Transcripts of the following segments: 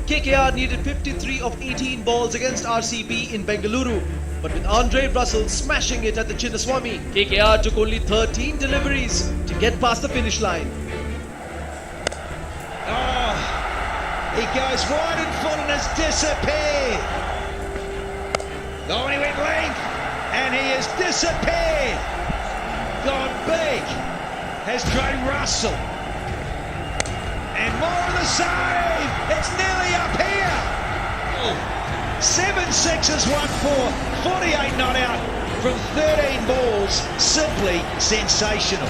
KKR needed 53 of 18 balls against RCB in Bengaluru. But with Andre Russell smashing it at the Chinnaswamy, KKR took only 13 deliveries to get past the finish line. Oh, he goes wide in front and has disappeared. Oh, and he went length, and he has disappeared. Gone big has Dre Russell. And more of the save. It's nearly up here. 7 sixes, 1-4, 48 not out from 13 balls. Simply sensational.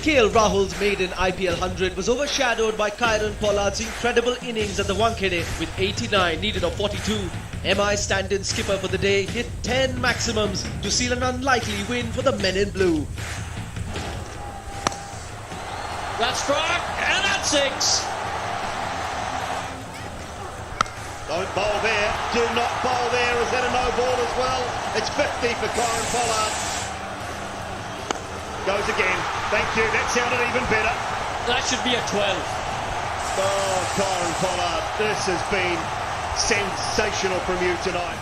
KL Rahul's maiden IPL 100 was overshadowed by Kieron Pollard's incredible innings at the Wankhede with 89 needed of 42. MI stand-in skipper for the day hit 10 maximums to seal an unlikely win for the men in blue. That's strike, and that's 6. Don't bowl there. Do not bowl there. Is that a no ball as well? It's 50 for Kieron Pollard. Goes again. Thank you. That sounded even better. That should be a 12. Oh, Kieron Pollard. This has been sensational from you tonight.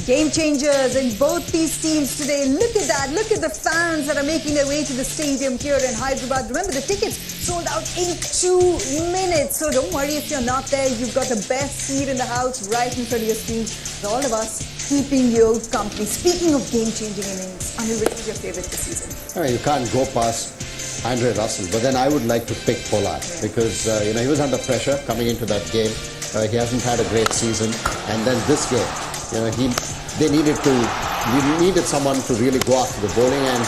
Game changers in both these teams today. Look at that. Look at the fans that are making their way to the stadium here in Hyderabad. Remember, the tickets sold out in 2 minutes. So don't worry if you're not there. You've got the best seat in the house right in front of your screen. With all of us keeping you company. Speaking of game-changing innings, Anil, which is your favorite this season? I mean, you can't go past Andre Russell, but then I would like to pick Pollard because he was under pressure coming into that game. He hasn't had a great season, and then this game, they needed someone to really go after the bowling, and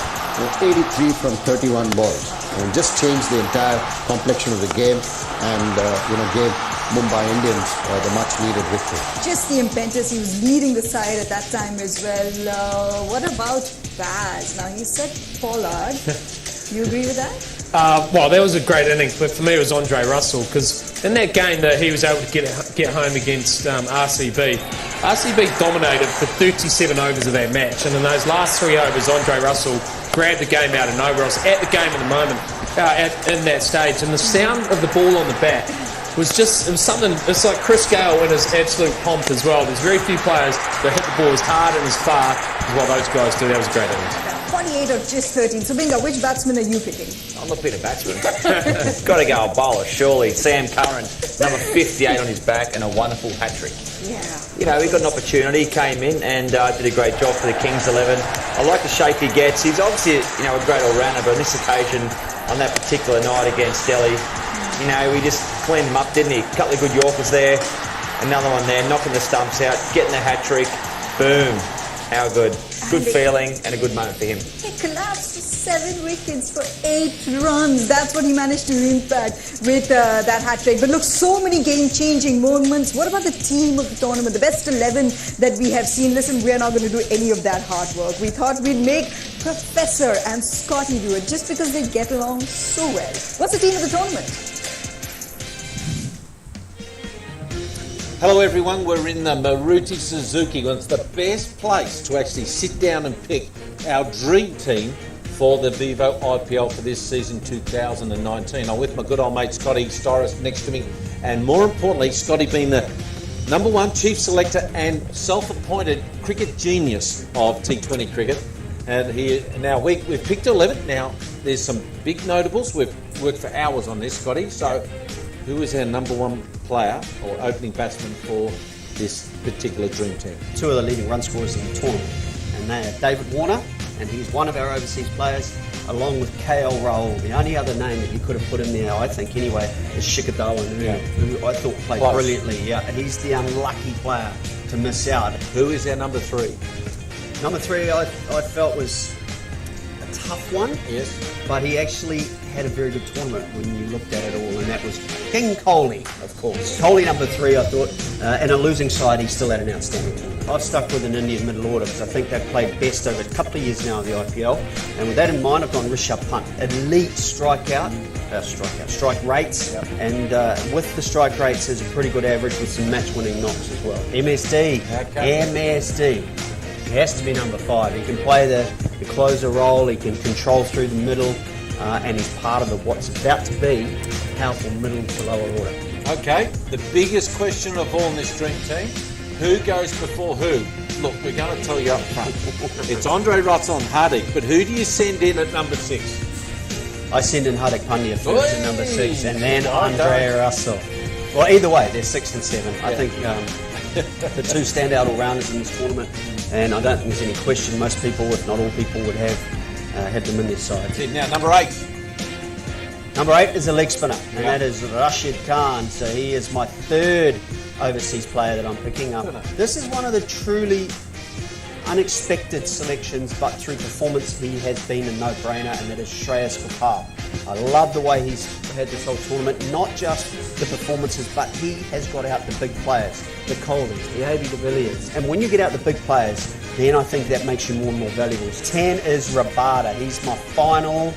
83 from 31 balls, and just changed the entire complexion of the game, and gave Mumbai Indians the much needed victory. Just the impetus. He was leading the side at that time as well. What about Baz? Now he said Pollard. You agree with that? Well, that was a great innings, but for me it was Andre Russell, because in that game that he was able to get home against RCB dominated for 37 overs of that match, and in those last 3 overs, Andre Russell grabbed the game out of nowhere. I was at the game at the moment, in that stage, and the sound of the ball on the bat was something. It's like Chris Gale in his absolute pomp as well. There's very few players that hit the ball as hard and as far as what those guys do. That was a great innings. 48 or just 13. So, Bingo, which batsman are you picking? I'm not picking a batsman. Got to go a bowler, surely. Sam Curran, number 58 on his back, and a wonderful hat-trick. Yeah. He got an opportunity, came in and did a great job for the Kings 11. I like the shape he gets. He's obviously, a great all-rounder, but on this occasion, on that particular night against Delhi, he just cleaned him up, didn't he? A couple of good Yorkers there, another one there, knocking the stumps out, getting the hat-trick. Boom. How good. Good feeling and a good moment for him. He collapsed to 7 wickets for 8 runs. That's what he managed to impact with that hat-trick. But look, so many game-changing moments. What about the team of the tournament, the best 11 that we have seen? Listen, we are not going to do any of that hard work. We thought we'd make Professor and Scotty do it just because they get along so well. What's the team of the tournament? Hello everyone, we're in the Maruti Suzuki. It's the best place to actually sit down and pick our dream team for the Vivo IPL for this season 2019. I'm with my good old mate Scotty Storris next to me, and more importantly, Scotty being the #1 chief selector and self-appointed cricket genius of T20 cricket. And we've picked 11. Now, there's some big notables. We've worked for hours on this, Scotty. So, who is our #1 player or opening batsman for this particular dream team? 2 of the leading run scorers in the tournament, and they are David Warner, and he's one of our overseas players, along with KL Rahul. The only other name that you could have put in there, I think anyway, is Shikhar Dhawan, who I thought played brilliantly. Yeah, he's the unlucky player to miss out. Who is our #3? Number 3, I felt was a tough one. Yes. But he actually had a very good tournament when you looked at it all, and that was King Kohli, of course. Kohli #3, I thought, in a losing side, he still had an outstanding tournament. I've stuck with an Indian middle order because I think they've played best over a couple of years now in the IPL, and with that in mind, I've gone Rishabh Pant, elite strike rates, and with the strike rates, there's a pretty good average with some match-winning knocks as well. MSD. He has to be number 5. He can play the closer role, he can control through the middle, and he's part of what's about to be powerful middle to lower order. Okay, the biggest question of all in this dream team, who goes before who? Look, we're going to tell you up front. It's Andre Russell and Hardik, but who do you send in at number 6? I send in Hardik Pandya first at number 6, and then Andre Russell. Well, either way, they're 6 and 7. I think the two standout all-rounders in this tournament, and I don't think there's any question most people, if not all people, would have them in their side. Now, number 8. Number 8 is a leg spinner, and that is Rashid Khan. So he is my third overseas player that I'm picking up. This is one of the truly unexpected selections, but through performance he has been a no-brainer, and that is Shreyas Gopal. I love the way he's had this whole tournament, not just the performances, but he has got out the big players, the Kohlis, the A.B. de Villiers. And when you get out the big players, then I think that makes you more and more valuable. 10 is Rabada. He's my final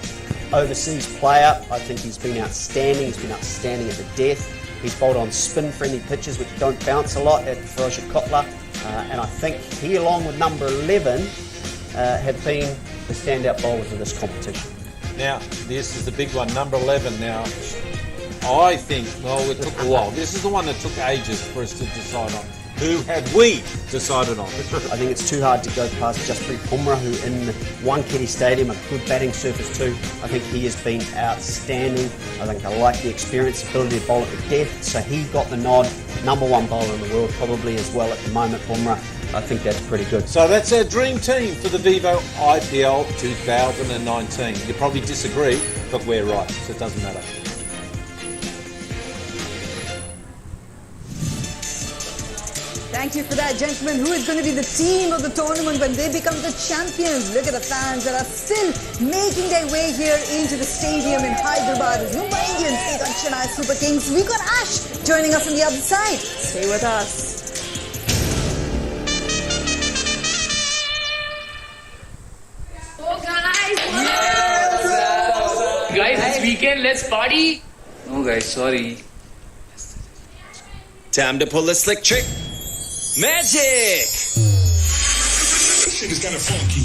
overseas player. I think he's been outstanding. He's been outstanding at the death. He's bowled on spin-friendly pitches which don't bounce a lot at Ferocia Kotla. And I think he, along with number 11, have been the standout bowlers of this competition. Now, this is the big one, number 11. Now, I think, well, it took a while. This is the one that took ages for us to decide on. Who have we decided on? I think it's too hard to go past Jasprit Bumrah, who in Wankhede Stadium, a good batting surface too. I think he has been outstanding. I think I like the experience, ability to bowl at the death. So he got the nod. Number 1 bowler in the world probably as well at the moment, Bumrah. I think that's pretty good. So that's our dream team for the Vivo IPL 2019. You probably disagree, but we're right, so it doesn't matter. Thank you for that, gentlemen. Who is going to be the team of the tournament when they become the champions? Look at the fans that are still making their way here into the stadium in Hyderabad. Mumbai Indians take on Chennai Super Kings. We got Ash joining us on the other side. Stay with us. Guys, it's weekend, let's party. No guys, sorry. Time to pull the slick trick. Magic! This shit is kind of funky.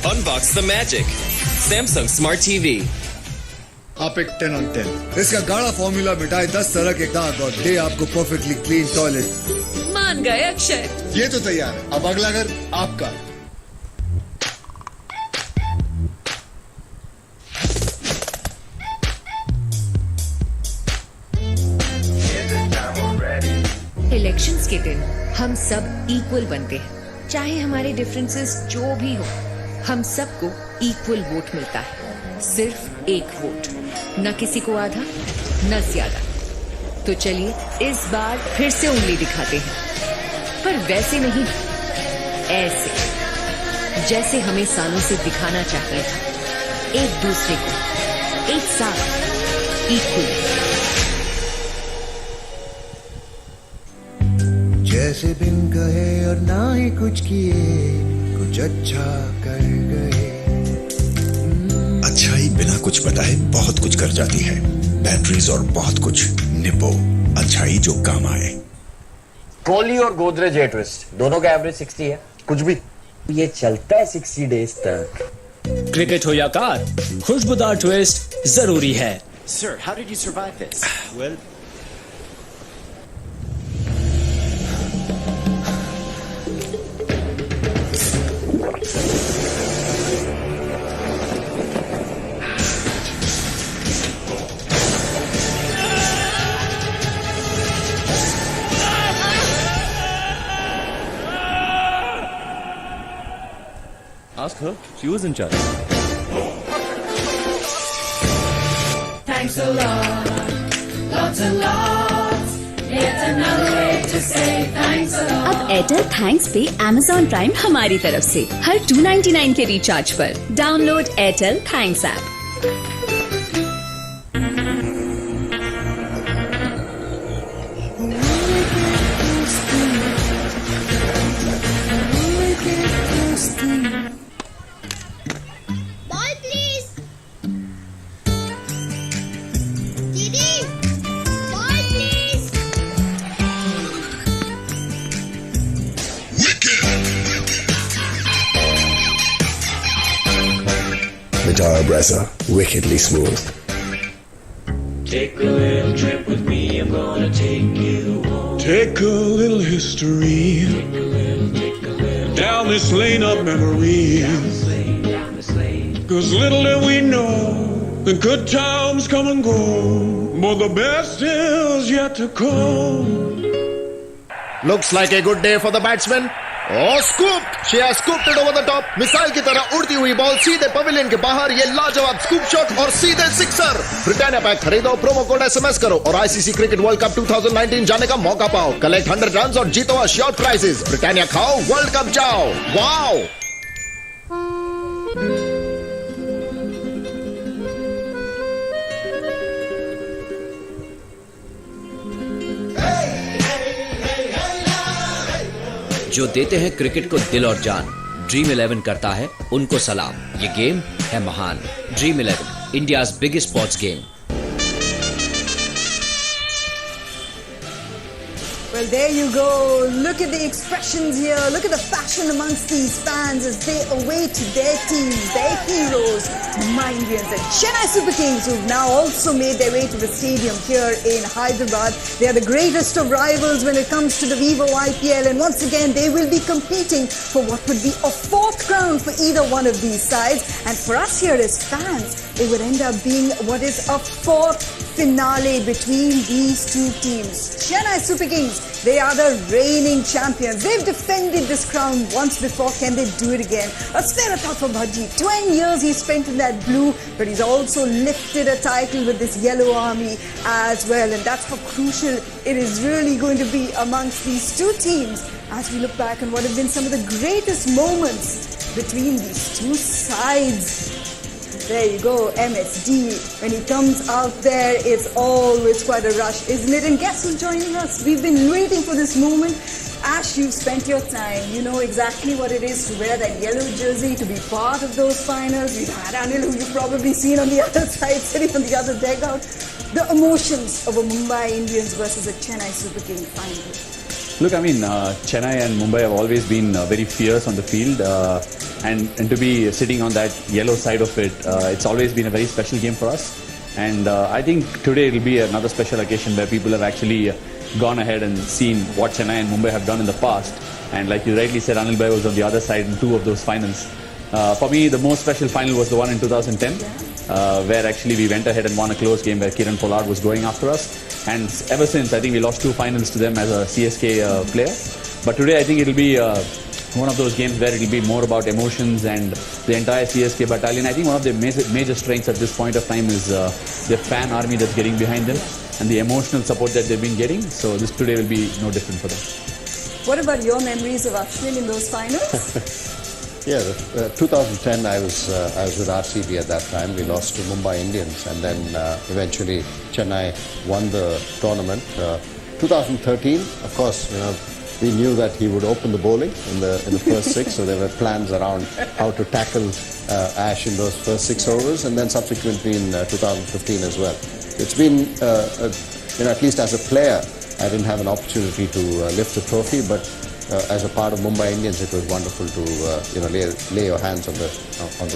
Unbox the magic. Samsung Smart TV. आप एक 10 on 10. इसका गाढ़ा formula मिटाए 10 तरह के दाग और दे आपको परफेक्टली क्लीन टॉयलेट. मान गए अक्षय. ये तो तैयार है. अब अगला घर आपका. इलेक्शंस के दिन हम सब इक्वल बनते हैं. चाहे हमारे डिफरेंसेस जो भी हो, हम सबको इक्वल वोट मिलता है. सिर्फ एक वोट, न किसी को आधा न ज्यादा. तो चलिए इस बार फिर से उंगली दिखाते हैं, पर वैसे नहीं, ऐसे जैसे हमें सालों से दिखाना चाहिए था. एक दूसरे को एक साथ इक्वल. जैसे बिन कहे और ना ही कुछ किए, कुछ अच्छा कर गए. अच्छाई बिना कुछ बताए बहुत कुछ कर जाती है. बैटरीज और बहुत कुछ. निप्पो, अच्छाई जो काम आए. कोहली और गोदरेज एयर ट्विस्ट दोनों का एवरेज 60 है. कुछ भी ये चलता है 60 डेज तक. क्रिकेट हो या कार, खुशबूदार ट्विस्ट जरूरी है. Sir, how did you survive this? Well, Ask her, she was in charge. Thanks a lot, lots and lots. Yet another way to say thanks a lot. अब Airtel thanks पे Amazon prime हमारी तरफ से हर $2.99 के recharge पर download Airtel thanks app. Power Brezza, wickedly smooth. Take a little trip with me, I'm gonna take you home. Take a little history down this lane of memories. Cause little do we know, the good times come and go, but the best is yet to come. Looks like a good day for the batsman. Oh, scooped! She has scooped it over the top. Missile की तरह उड़ती हुई ball सीधे pavilion के बाहर. ये लाजवाब scoop shot और सीधे सिक्सर. ब्रिटानिया पैक खरीदो, प्रोमो कोड SMS करो और ICC क्रिकेट वर्ल्ड कप 2019 जाने का मौका पाओ. कलेक्ट 100 रन और जीतो अश्योर्ड प्राइजेस. ब्रिटानिया खाओ, वर्ल्ड कप जाओ. वाओ! जो देते हैं क्रिकेट को दिल और जान, ड्रीम 11 करता है उनको सलाम. ये गेम है महान. Dream 11, India's biggest sports game. Well, there you go. Look at the expressions here. Look at the passion amongst these fans as they await their teams, their heroes, Mumbai Indians and Chennai Super Kings, who've now also made their way to the stadium here in Hyderabad. They are the greatest of rivals when it comes to the Vivo IPL, and once again they will be competing for what would be a fourth crown for either one of these sides. And for us here as fans, it would end up being what is a fourth finale between these two teams. Chennai Super Kings, they are the reigning champions. They've defended this crown once before. Can they do it again? A spare thought for Bhaji. 20 years he spent in that blue, but he's also lifted a title with this yellow army as well. And that's how crucial it is really going to be amongst these two teams as we look back on what have been some of the greatest moments between these two sides. There you go, MSD. When he comes out there, it's always quite a rush, isn't it? And guess who's joining us? We've been waiting for this moment. Ash, you've spent your time. You know exactly what it is to wear that yellow jersey, to be part of those finals. We've had Anil, who you've probably seen on the other side, sitting on the other dugout. The emotions of a Mumbai Indians versus a Chennai Super King final. Look, I mean, Chennai and Mumbai have always been very fierce on the field. And to be sitting on that yellow side of it, it's always been a very special game for us. And I think today it will be another special occasion where people have actually gone ahead and seen what Chennai and Mumbai have done in the past. And like you rightly said, Anil Bhai was on the other side in two of those finals. For me, the most special final was the one in 2010, where actually we went ahead and won a close game where Kieran Pollard was going after us. And ever since, I think we lost 2 finals to them as a CSK player. But today, I think it will be one of those games where it will be more about emotions and the entire CSK battalion. I think one of their major strengths at this point of time is the fan army that's getting behind them and the emotional support that they've been getting. So this today will be no different for them. What about your memories of Ashwin in those finals? Yeah, 2010 I was with RCB at that time. We lost to Mumbai Indians, and then eventually Chennai won the tournament. 2013, of course, we knew that he would open the bowling in the first 6, so there were plans around how to tackle Ash in those first 6 overs, and then subsequently in 2015 as well. It's been, at least as a player, I didn't have an opportunity to lift the trophy, but as a part of Mumbai Indians, it was wonderful to lay your hands on the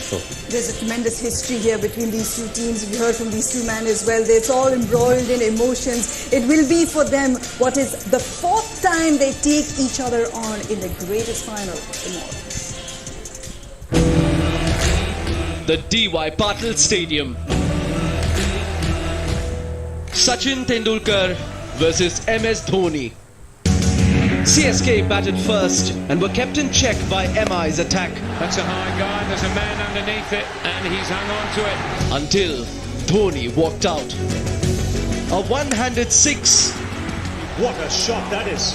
trophy. There's a tremendous history here between these two teams. We heard from these two men as well. It's all embroiled in emotions. It will be for them what is the 4th time they take each other on in the greatest final tomorrow. The D.Y. Patil Stadium. Sachin Tendulkar versus MS Dhoni. CSK batted first and were kept in check by MI's attack. That's a high guy, there's a man underneath it and he's hung on to it. Until Dhoni walked out. A one-handed 6. What a shot that is.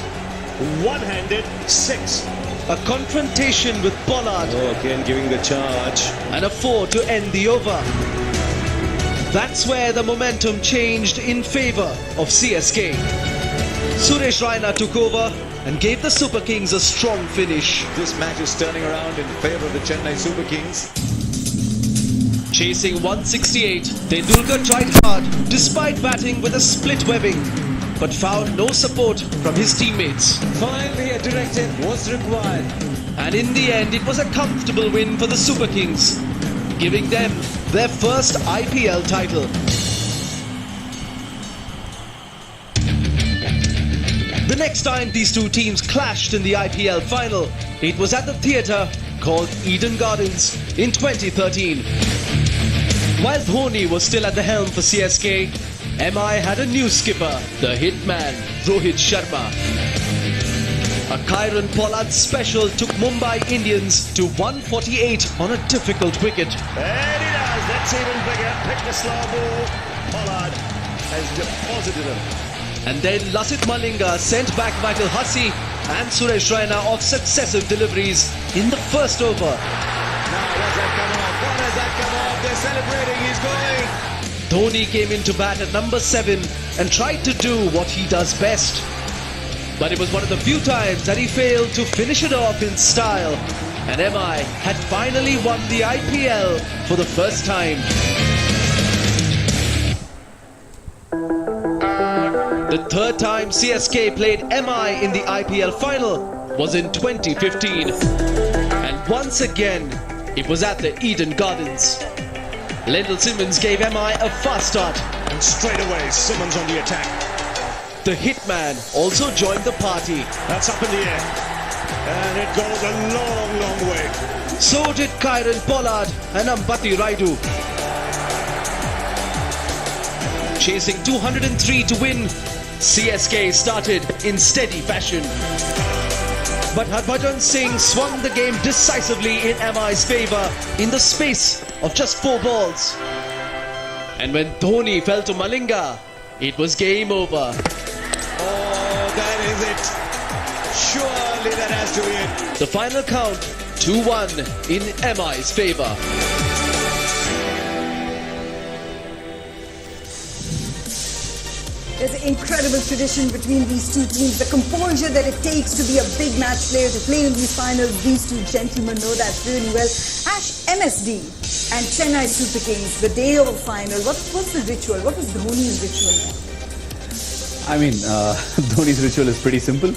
One-handed 6. A confrontation with Pollard. Oh, again giving the charge. And a 4 to end the over. That's where the momentum changed in favour of CSK. Suresh Raina took over and gave the Super Kings a strong finish. This match is turning around in favour of the Chennai Super Kings. Chasing 168, Tendulkar tried hard despite batting with a split webbing, but found no support from his teammates. Finally a directive was required. And in the end, it was a comfortable win for the Super Kings. giving them their first IPL title. The next time these two teams clashed in the IPL final, it was at the theatre called Eden Gardens in 2013. While Dhoni was still at the helm for CSK, MI had a new skipper, the hitman Rohit Sharma. A Kieron Pollard special took Mumbai Indians to 148 on a difficult wicket. And he does. That's even bigger. Picked the slow ball. Pollard has deposited him. And then Lasith Malinga sent back Michael Hussey and Suresh Raina off successive deliveries in the first over. Now, what's that come off? What has that come off? They're celebrating. He's going. Dhoni came into bat at number 7 and tried to do what he does best. But it was one of the few times that he failed to finish it off in style. And MI had finally won the IPL for the first time. The third time CSK played MI in the IPL final was in 2015. And once again, it was at the Eden Gardens. Lendl Simmons gave MI a fast start. And straight away, Simmons on the attack. The hitman also joined the party. That's up in the air. And it goes a long, long way. So did Kieron Pollard and Ambati Raidu. Chasing 203 to win, CSK started in steady fashion. But Harbhajan Singh swung the game decisively in MI's favour in the space of just 4 balls. And when Dhoni fell to Malinga, it was game over. Oh, that is it. Surely that has to be it. The final count, 2-1 in MI's favour. There's an incredible tradition between these two teams. The composure that it takes to be a big match player, to play in these finals, these two gentlemen know that really well. Ash, MSD and Chennai Super Kings, the day of a final, what was the ritual? What was Dhoni's ritual? I mean, Dhoni's ritual is pretty simple.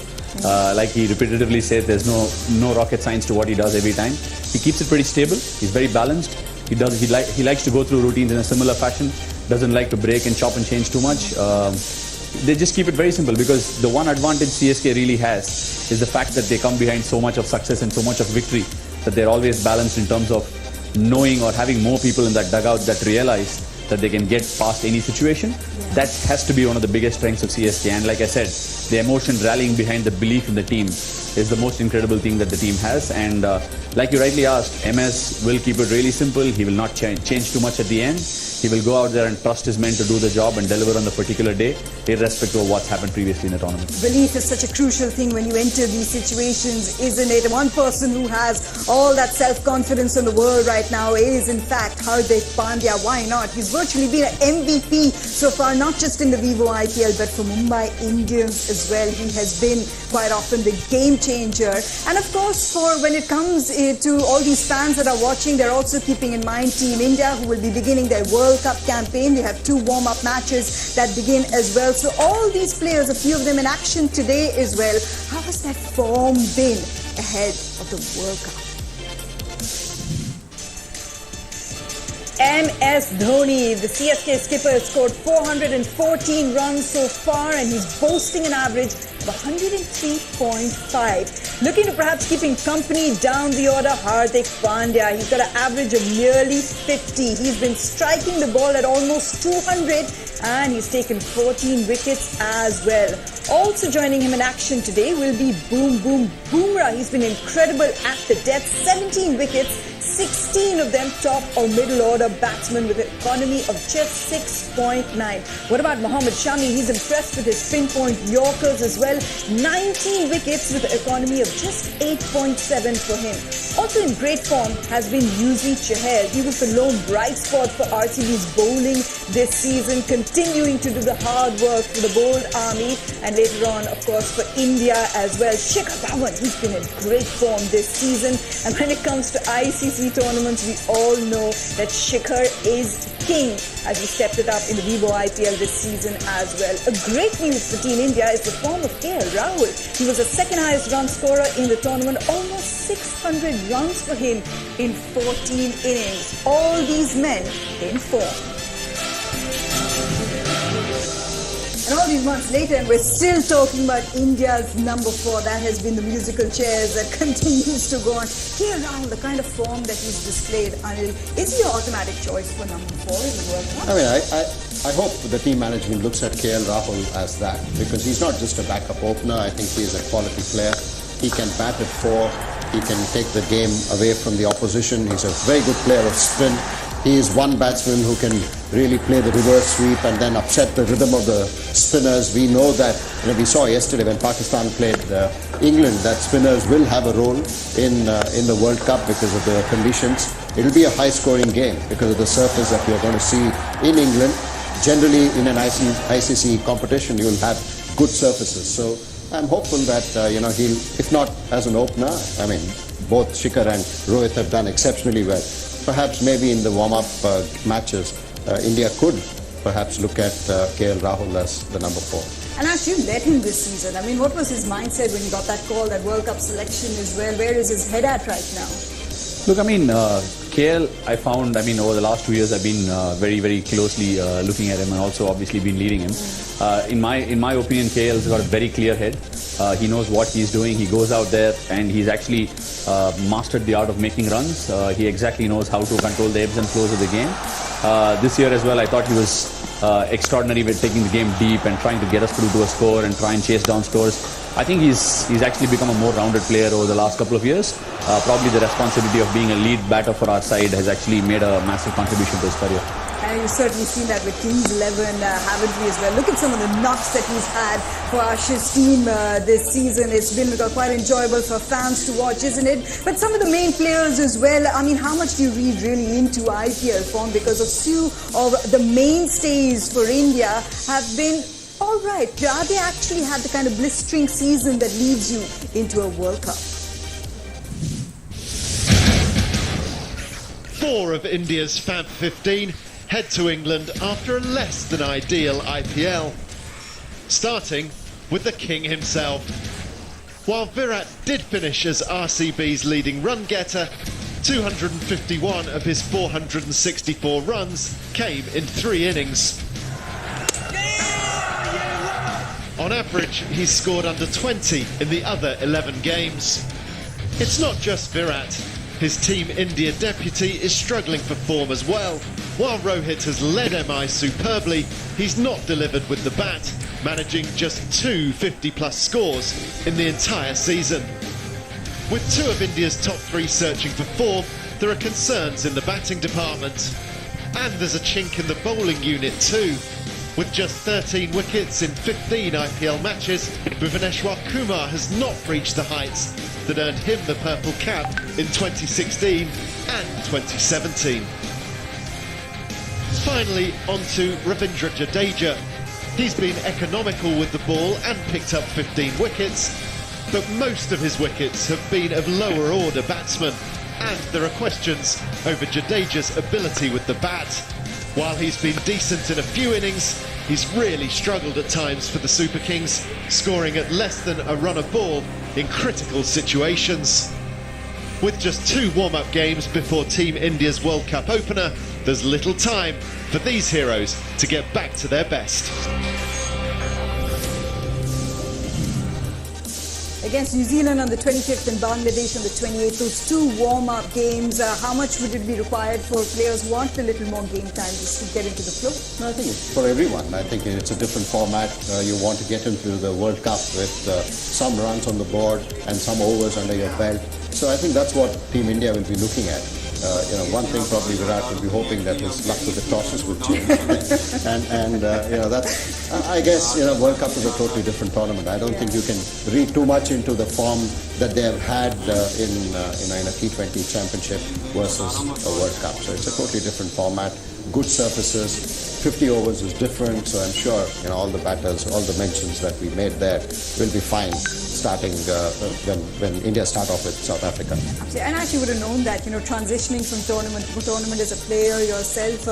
Like he repetitively said, there's no rocket science to what he does every time. He keeps it pretty stable. He's very balanced. He likes to go through routines in a similar fashion. Doesn't like to break and chop and change too much. They just keep it very simple, because the one advantage CSK really has is the fact that they come behind so much of success and so much of victory, that they're always balanced in terms of knowing or having more people in that dugout that realize that they can get past any situation. That has to be one of the biggest strengths of CSK. And like I said, the emotion rallying behind the belief in the team is the most incredible thing that the team has. And like you rightly asked, MS will keep it really simple. He will not change too much at the end. He will go out there and trust his men to do the job and deliver on the particular day, irrespective of what's happened previously in the tournament. Belief is such a crucial thing when you enter these situations, isn't it? One person who has all that self-confidence in the world right now is, in fact, Hardik Pandya. Why not? He's virtually been an MVP so far, not just in the Vivo IPL, but for Mumbai Indians as well. He has been quite often the game changer. And of course, for when it comes to all these fans that are watching, they're also keeping in mind Team India, who will be beginning their World Cup campaign. They have 2 warm-up matches that begin as well. So all these players, a few of them in action today as well. How has that form been ahead of the World Cup? MS Dhoni, the CSK skipper, has scored 414 runs so far, and he's boasting an average of 103.5. Looking to perhaps keeping company down the order, Hardik Pandya. He's got an average of nearly 50. He's been striking the ball at almost 200, and he's taken 14 wickets as well. Also joining him in action today will be Boom Boom Bumrah. He's been incredible at the death. 17 wickets, 16 of them top or middle order batsmen with an economy of just 6.9. What about Mohammad Shami? He's impressed with his pinpoint Yorkers as well. 19 wickets with an economy of just 8.7 for him. Also in great form has been Yuzi Chahal. He was the lone bright spot for RCB's bowling this season, continuing to do the hard work for the bowled army, and And later on, of course, for India as well, Shikhar Dhawan, he's been in great form this season. And when it comes to ICC tournaments, we all know that Shikhar is king as he stepped it up in the Vivo IPL this season as well. A great news for Team India is the form of KL Rahul. He was the second highest run scorer in the tournament, almost 600 runs for him in 14 innings. All these men in form. And all these months later, and we're still talking about India's number 4. That has been the musical chairs that continues to go on. KL Rahul, the kind of form that he's displayed, Anil, is he your automatic choice for number 4 in the World Cup? I mean, I hope the team management looks at KL Rahul as that, because he's not just a backup opener. I think he is a quality player. He can bat at 4. He can take the game away from the opposition. He's a very good player of spin. He is one batsman who can really play the reverse sweep and then upset the rhythm of the spinners. We know that, we saw yesterday when Pakistan played England, that spinners will have a role in the World Cup because of the conditions. It will be a high-scoring game because of the surface that we are going to see in England. Generally, in an ICC competition, you will have good surfaces. So I'm hopeful that, he'll, if not as an opener, both Shikhar and Rohit have done exceptionally well. Perhaps maybe in the warm-up matches, India could perhaps look at KL Rahul as the number 4. And as you led him this season, what was his mindset when he got that call, that World Cup selection as well? Where is his head at right now? Look, KL, I found, over the last 2 years, I've been very, very closely looking at him and also obviously been leading him. In my opinion, KL's got a very clear head. He knows what he's doing. He goes out there and he's actually mastered the art of making runs. He exactly knows how to control the ebbs and flows of the game. This year as well, I thought he was extraordinary with taking the game deep and trying to get us through to a score and try and chase down scores. I think he's actually become a more rounded player over the last couple of years. Probably the responsibility of being a lead batter for our side has actually made a massive contribution to his career. And you've certainly seen that with Kings 11, haven't we, as well? Look at some of the knocks that he's had for Ashish team this season. It's been quite enjoyable for fans to watch, isn't it? But some of the main players as well, how much do you read really into IPL form? Because a few of the mainstays for India have been all right. Are they actually had the kind of blistering season that leads you into a World Cup? 4 of India's Fab 15 head to England after a less than ideal IPL. Starting with the king himself. While Virat did finish as RCB's leading run getter, 251 of his 464 runs came in 3 innings. On average, he's scored under 20 in the other 11 games. It's not just Virat. His Team India deputy is struggling for form as well. While Rohit has led MI superbly, he's not delivered with the bat, managing just 2 50-plus scores in the entire season. With 2 of India's top 3 searching for form, there are concerns in the batting department. And there's a chink in the bowling unit too. With just 13 wickets in 15 IPL matches, Bhuvaneshwar Kumar has not reached the heights that earned him the purple cap in 2016 and 2017. Finally, on to Ravindra Jadeja. He's been economical with the ball and picked up 15 wickets, but most of his wickets have been of lower order batsmen, and there are questions over Jadeja's ability with the bat. While he's been decent in a few innings, he's really struggled at times for the Super Kings, scoring at less than a run a ball in critical situations. With just 2 warm-up games before Team India's World Cup opener, there's little time for these heroes to get back to their best. Against New Zealand on the 25th and Bangladesh on the 28th, those 2 warm-up games, how much would it be required for players who want a little more game time just to get into the flow? No, I think it's for everyone. I think it's a different format. You want to get into the World Cup with some runs on the board and some overs under your belt. So I think that's what Team India will be looking at. one thing probably Virat will be hoping that his luck with the tosses will change. and that's, I guess, World Cup is a totally different tournament. I don't think you can read too much into the form that they have had in a T20 championship versus a World Cup. So it's a totally different format. Good surfaces, 50 overs is different, so I'm sure all the batters, all the mentions that we made there will be fine starting when India start off with South Africa. Absolutely. And actually would have known that, transitioning from tournament to tournament as a player yourself,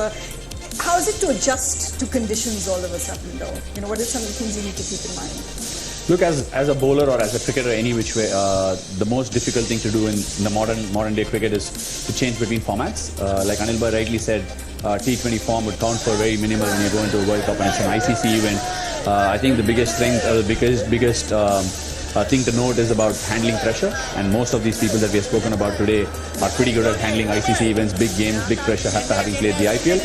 how is it to adjust to conditions all of a sudden though? What are some of the things you need to keep in mind? Look, as a bowler or as a cricketer, any which way, the most difficult thing to do in the modern day cricket is to change between formats. Like Anil Bhai rightly said, T20 form would count for very minimal when you go into a World Cup and it's an ICC event. I think the biggest thing, biggest thing to note is about handling pressure, and most of these people that we have spoken about today are pretty good at handling ICC events, big games, big pressure after having played the IPL.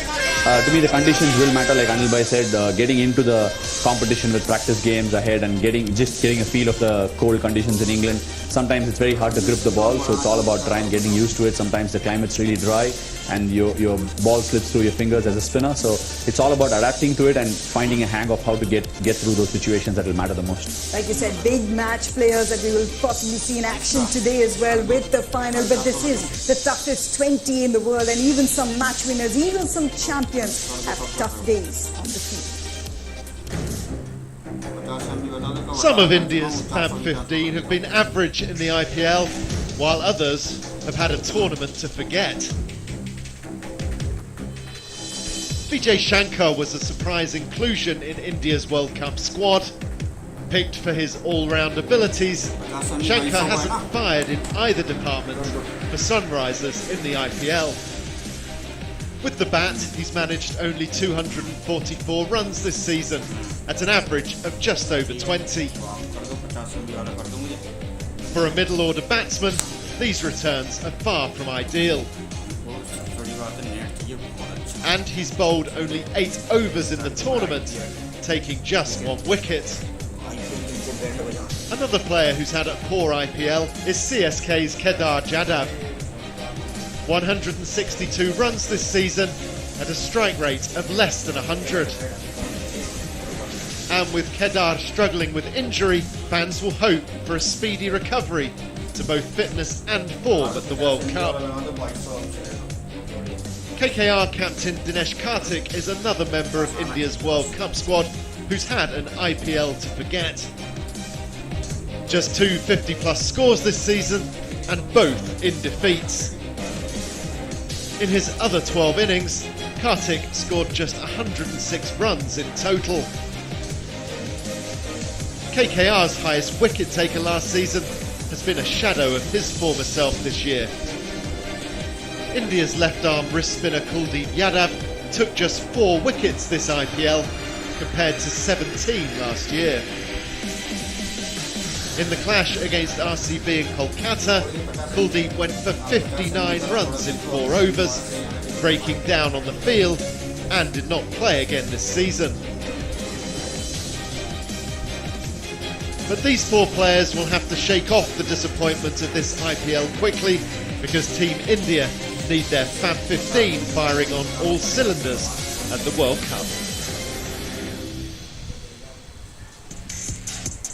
To me, the conditions will matter, like Anil Bhai said, getting into the competition with practice games ahead and getting a feel of the cold conditions in England. Sometimes it's very hard to grip the ball, so it's all about trying getting used to it. Sometimes the climate's really dry and your ball slips through your fingers as a spinner, so it's all about adapting to it and finding a hang of how to get through those situations that will matter the most. Like you said, big match players that we will possibly see in action today as well with the final, but this is the toughest 20 in the world, and even some match winners, even some champions have tough days on the field. Some of India's Fab 15 have been average in the IPL, while others have had a tournament to forget. Vijay Shankar was a surprise inclusion in India's World Cup squad. Picked for his all-round abilities, Shankar hasn't fired in either department for Sunrisers in the IPL. With the bat, he's managed only 244 runs this season, at an average of just over 20. For a middle-order batsman, these returns are far from ideal. And he's bowled only 8 overs in the tournament, taking just 1 wicket. Another player who's had a poor IPL is CSK's Kedar Jadhav. 162 runs this season at a strike rate of less than 100. And with Kedar struggling with injury, fans will hope for a speedy recovery to both fitness and form at the World Cup. KKR captain Dinesh Karthik is another member of India's World Cup squad who's had an IPL to forget. Just 2 50-plus scores this season, and both in defeats. In his other 12 innings, Karthik scored just 106 runs in total. KKR's highest wicket taker last season has been a shadow of his former self this year. India's left-arm wrist spinner Kuldeep Yadav took just 4 wickets this IPL, compared to 17 last year. In the clash against RCB in Kolkata, Kuldeep went for 59 runs in 4 overs, breaking down on the field, and did not play again this season. But these 4 players will have to shake off the disappointment of this IPL quickly, because Team India need their Fab 15 firing on all cylinders at the World Cup.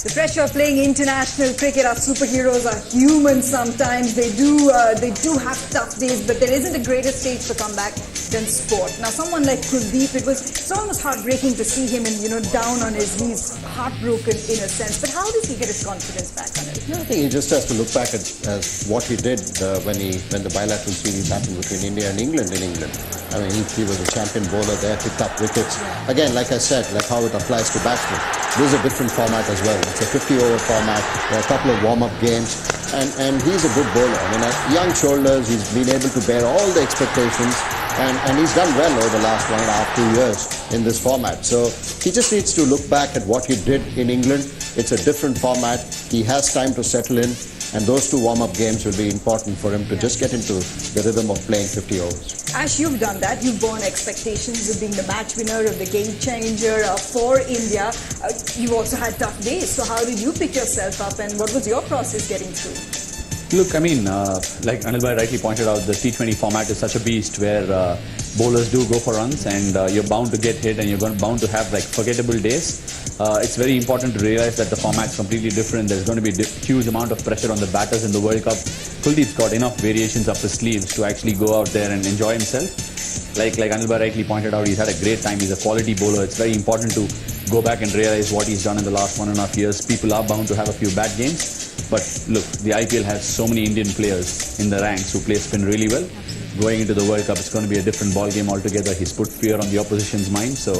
The pressure of playing international cricket, our superheroes are human sometimes. They do have tough days, but there isn't a greater stage for comeback than sport. Now, someone like Kuldeep, it's almost heartbreaking to see him down on his knees, heartbroken in a sense. But how does he get his confidence back on it? I think he just has to look back at what he did when the bilateral series happened between India and England in England. I mean, he was a champion bowler there, picked up wickets. Again, like I said, like how it applies to batsmen. This is a different format as well. It's a 50-over format. There are a couple of warm-up games. And he's a good bowler. I mean, at young shoulders, he's been able to bear all the expectations. And he's done well over the last 1.5, 2 years in this format. So he just needs to look back at what he did in England. It's a different format. He has time to settle in. And those 2 warm-up games will be important for him to just get into the rhythm of playing 50 overs. Ash, you've done that. You've borne expectations of being the match winner, of the game changer for India. You've also had tough days. So how did you pick yourself up and what was your process getting through? Look, I mean, like Anil Bhai rightly pointed out, the T20 format is such a beast where bowlers do go for runs, and you're bound to get hit, and you're bound to have like forgettable days. It's very important to realize that the format's completely different. There's going to be a huge amount of pressure on the batters in the World Cup. Kuldeep's got enough variations up his sleeves to actually go out there and enjoy himself. Like Anil Bhai rightly pointed out, he's had a great time. He's a quality bowler. It's very important to go back and realize what he's done in the last 1.5 years. People are bound to have a few bad games. But look, the IPL has so many Indian players in the ranks who play spin really well. Going into the World Cup, it's going to be a different ball game altogether. He's put fear on the opposition's mind, so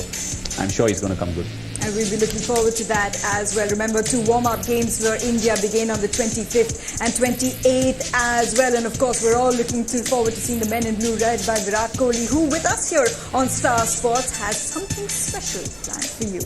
I'm sure he's going to come good. And we'll be looking forward to that as well. Remember, 2 warm-up games for India begin on the 25th and 28th as well. And of course, we're all looking forward to seeing the men in blue led by Virat Kohli, who with us here on Star Sports has something special planned for you.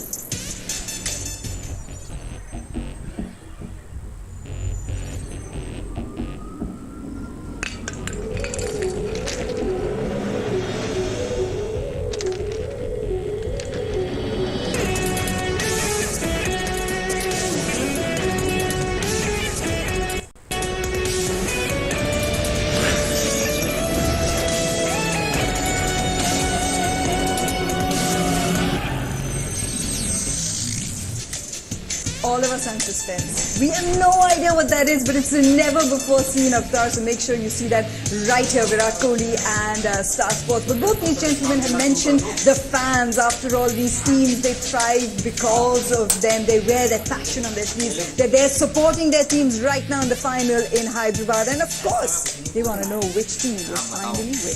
All of us on suspense. We have no idea what that is, but it's a never before seen avatar, so make sure you see that right here, Virat Kohli and Star Sports. But both these gentlemen have mentioned the fans. After all, these teams, they thrive because of them. They wear their passion on their sleeves. They're supporting their teams right now in the final in Hyderabad. And of course, they want to know which team will finally win.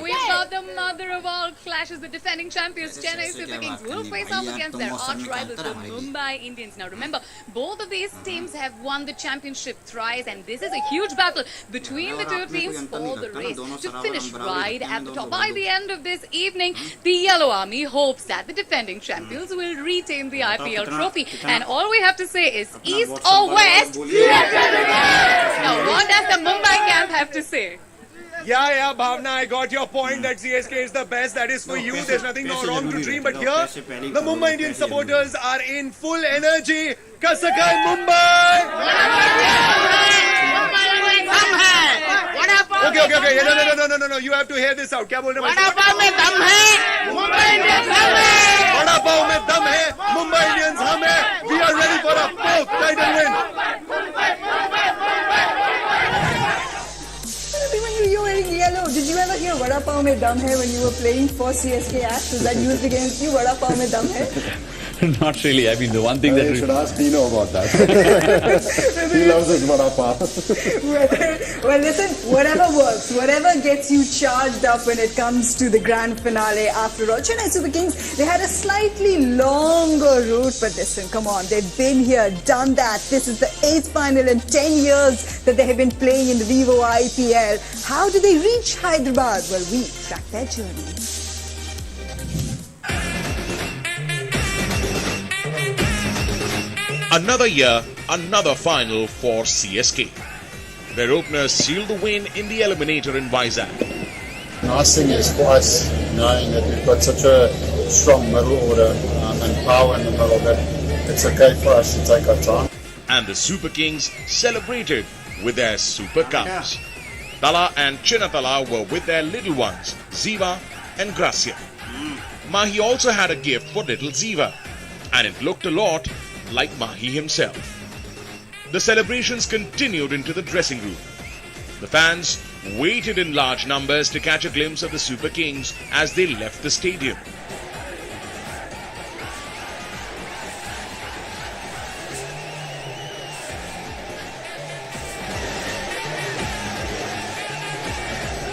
We've got the mother of all clashes. The defending champions Chennai Super Kings will face off against their arch rivals, the Mumbai Indians. Now remember, both of these teams have won the championship thrice, and this is a huge battle between the two teams for the race to finish right at the top. By the end of this evening, the Yellow Army hopes that the defending champions will retain the IPL trophy. And all we have to say is East or West. Now what does the Mumbai camp have to say? Yeah, Bhavna, I got your point that CSK is the best. That is for you. There's nothing wrong to dream. But here, the Mumbai Indians supporters are in full energy. Kasakai Mumbai! Okay. No. You have to hear this out. What Vada Pav mein dum hai? Mumbai Indians hum hai. Vada Pav mein dum hai. Mumbai Indians hum hai. We are ready for a 4th title win. When you were wearing yellow, did you ever hear Vada Pav mein dum hai when you were playing for CSK Ash? Was that used against you, Vada Pav mein dum hai? Not really. I mean, the one thing that you should ask Dino about that. He loves his Vada Pav. Well, listen, whatever works, whatever gets you charged up when it comes to the grand finale. After all, Chennai Super Kings, they had a slightly longer route, but listen, come on, they've been here, done that. This is the 8th final in 10 years that they have been playing in the Vivo IPL. How did they reach Hyderabad? Well, we tracked their journey. Another year, another final for CSK. Their openers sealed the win in the eliminator in Vizag. Nice thing is for us, knowing that we've got such a strong middle order and power in the middle, that it's okay for us to take our time. And the Super Kings celebrated with their Super Cubs. Tala and Chinnatala were with their little ones, Ziva and Gracia. Mahi also had a gift for little Ziva, and it looked a lot like Mahi himself. The celebrations continued into the dressing room. The fans waited in large numbers to catch a glimpse of the Super Kings as they left the stadium.